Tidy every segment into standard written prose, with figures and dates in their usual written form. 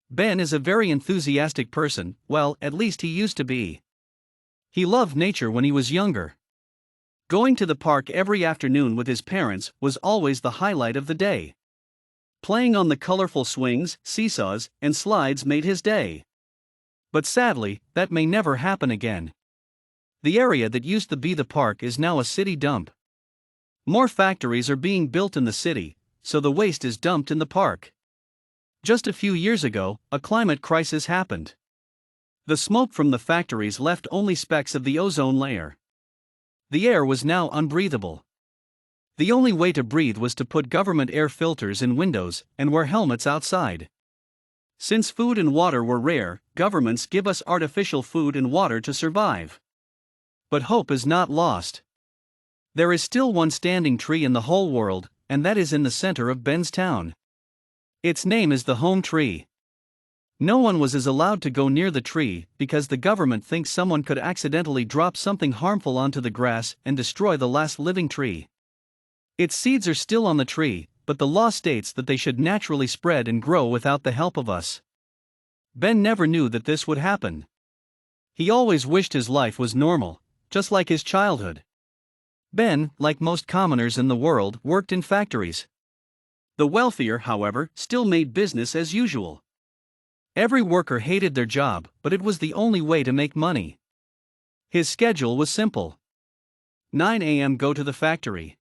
Ben is a very enthusiastic person, well, at least he used to be. He loved nature when he was younger. Going to the park every afternoon with his parents was always the highlight of the day. Playing on the colorful swings, seesaws, and slides made his day. But sadly, that may never happen again. The area that used to be the park is now a city dump. More factories are being built in the city, so the waste is dumped in the park. Just a few years ago, a climate crisis happened. The smoke from the factories left only specks of the ozone layer. The air was now unbreathable. The only way to breathe was to put government air filters in windows and wear helmets outside. Since food and water were rare, governments give us artificial food and water to survive. But hope is not lost. There is still one standing tree in the whole world, and that is in the center of Ben's town. Its name is the home tree. No one was allowed to go near the tree because the government thinks someone could accidentally drop something harmful onto the grass and destroy the last living tree. Its seeds are still on the tree, but the law states that they should naturally spread and grow without the help of us. Ben never knew that this would happen. He always wished his life was normal, just like his childhood. Ben, like most commoners in the world, worked in factories. The wealthier, however, still made business as usual. Every worker hated their job, but it was the only way to make money. His schedule was simple. 9 a.m. go to the factory.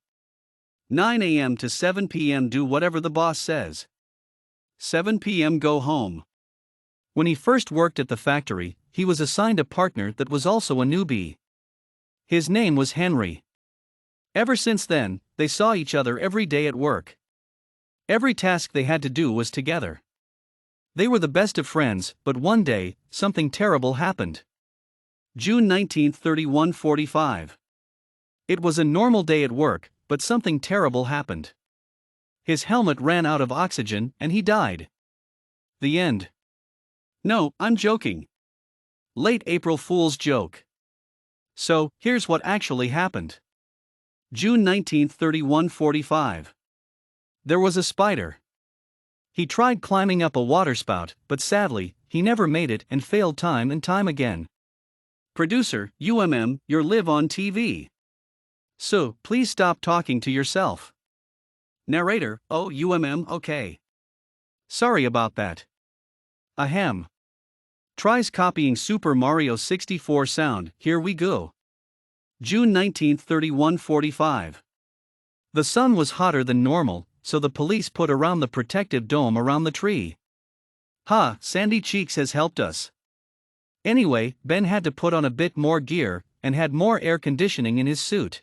9 a.m. to 7 p.m. do whatever the boss says. 7 p.m. go home. When he first worked at the factory, he was assigned a partner that was also a newbie. His name was Henry. Ever since then, they saw each other every day at work. Every task they had to do was together. They were the best of friends, but one day, something terrible happened. June 19, 31:45. It was a normal day at work, but something terrible happened. His helmet ran out of oxygen and he died. The end. No, I'm joking. Late April Fool's joke. So, here's what actually happened. June 19, 31:45. There was a spider. He tried climbing up a waterspout, but sadly, he never made it and failed time and time again. Producer, you're live on TV. So, please stop talking to yourself. Narrator, oh, okay. Sorry about that. Ahem. Tries copying Super Mario 64 sound, here we go. June 19, 31:45. The sun was hotter than normal, so the police put around the protective dome around the tree. Sandy Cheeks has helped us. Anyway, Ben had to put on a bit more gear, and had more air conditioning in his suit.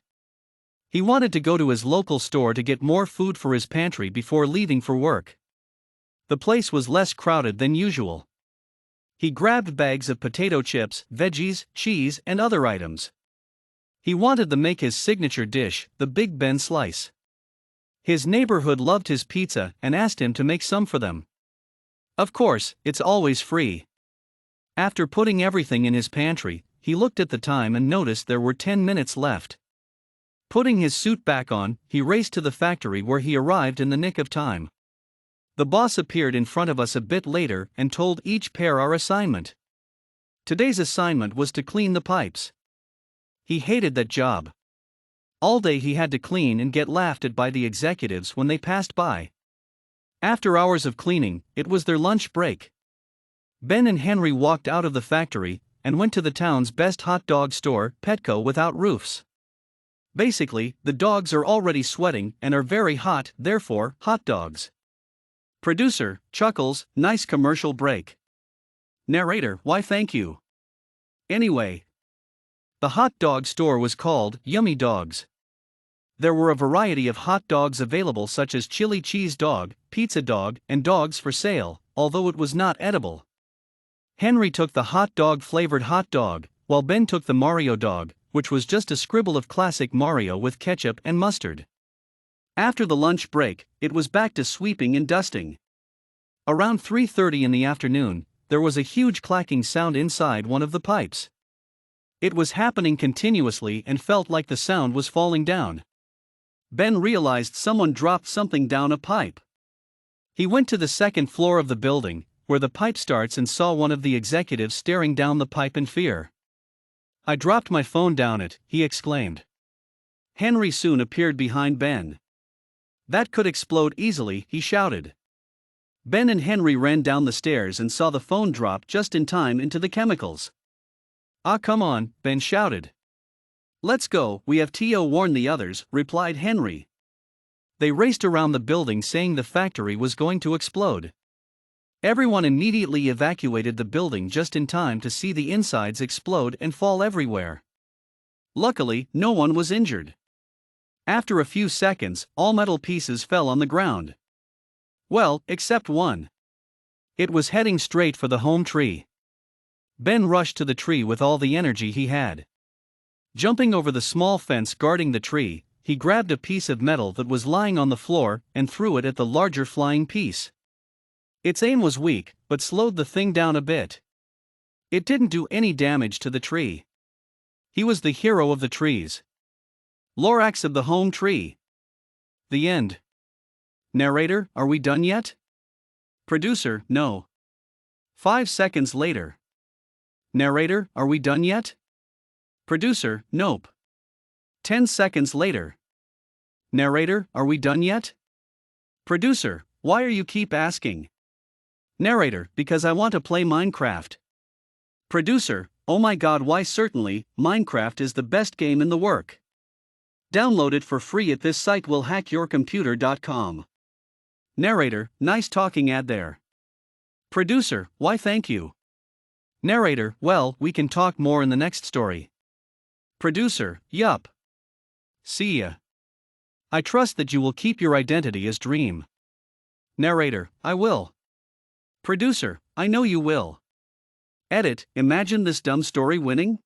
He wanted to go to his local store to get more food for his pantry before leaving for work. The place was less crowded than usual. He grabbed bags of potato chips, veggies, cheese, and other items. He wanted to make his signature dish, the Big Ben slice. His neighborhood loved his pizza and asked him to make some for them. Of course, it's always free. After putting everything in his pantry, he looked at the time and noticed there were 10 minutes left. Putting his suit back on, he raced to the factory where he arrived in the nick of time. The boss appeared in front of us a bit later and told each pair our assignment. Today's assignment was to clean the pipes. He hated that job. All day he had to clean and get laughed at by the executives when they passed by. After hours of cleaning, it was their lunch break. Ben and Henry walked out of the factory and went to the town's best hot dog store, Petco without roofs. Basically, the dogs are already sweating and are very hot, therefore, hot dogs. Producer, chuckles, nice commercial break. Narrator, why thank you. Anyway. The hot dog store was called Yummy Dogs. There were a variety of hot dogs available such as chili cheese dog, pizza dog, and dogs for sale, although it was not edible. Henry took the hot dog flavored hot dog, while Ben took the Mario dog, which was just a scribble of classic Mario with ketchup and mustard. After the lunch break, it was back to sweeping and dusting. Around 3:30 in the afternoon, there was a huge clacking sound inside one of the pipes. It was happening continuously and felt like the sound was falling down. Ben realized someone dropped something down a pipe. He went to the second floor of the building, where the pipe starts, and saw one of the executives staring down the pipe in fear. "I dropped my phone down it," he exclaimed. Henry soon appeared behind Ben. "That could explode easily," he shouted. Ben and Henry ran down the stairs and saw the phone drop just in time into the chemicals. "Ah, come on," Ben shouted. "Let's go, we have to warn the others," replied Henry. They raced around the building saying the factory was going to explode. Everyone immediately evacuated the building just in time to see the insides explode and fall everywhere. Luckily, no one was injured. After a few seconds, all metal pieces fell on the ground. Well, except one. It was heading straight for the home tree. Ben rushed to the tree with all the energy he had. Jumping over the small fence guarding the tree, he grabbed a piece of metal that was lying on the floor and threw it at the larger flying piece. Its aim was weak, but slowed the thing down a bit. It didn't do any damage to the tree. He was the hero of the trees. Lorax of the home tree. The end. Narrator, are we done yet? Producer, no. 5 seconds later. Narrator, are we done yet? Producer, nope. 10 seconds later. Narrator, are we done yet? Producer, why are you keep asking? Narrator, because I want to play Minecraft. Producer, oh my god, why? Certainly, Minecraft is the best game in the work. Download it for free at this site willhackyourcomputer.com. Narrator, nice talking ad there. Producer, why thank you. Narrator, well, we can talk more in the next story. Producer, yup. See ya. I trust that you will keep your identity as Dream. Narrator, I will. Producer, I know you will. Edit, imagine this dumb story winning?